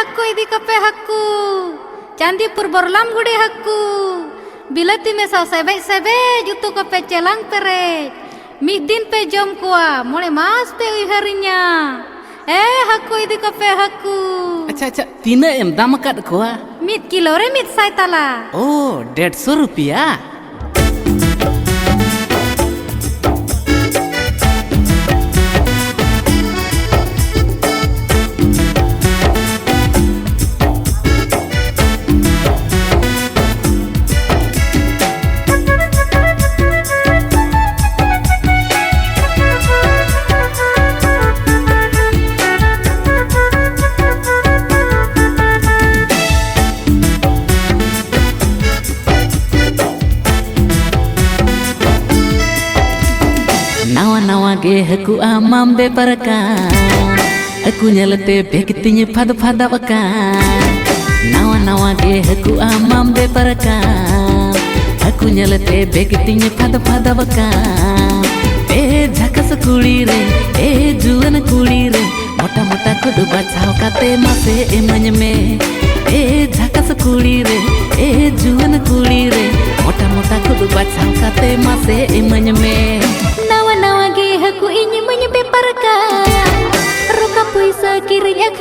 haku idi kape haku Candipur Borlam Gudi haku Bilati mesau sebe jutu kape celang pere Midin pe jom kuah mulai mas pe harinya haku idi kape haku अच्छा तीन M दाम कद कोआ Mid kilo re mid sai tala ओ 150 रुपया nawa ge haku amam be parakan aku nyalate bekitinya pada bakan nawa ge haku amam be parakan aku nyalate bekitinya pada bakan jakas kuli re juan kuli re mota kudu bachao kate mase emanya me jakas kuli re juan kuli re mota kudu bachao kate mase emanya me nawa ge haku ini menyebeparkan roka puisa kirinya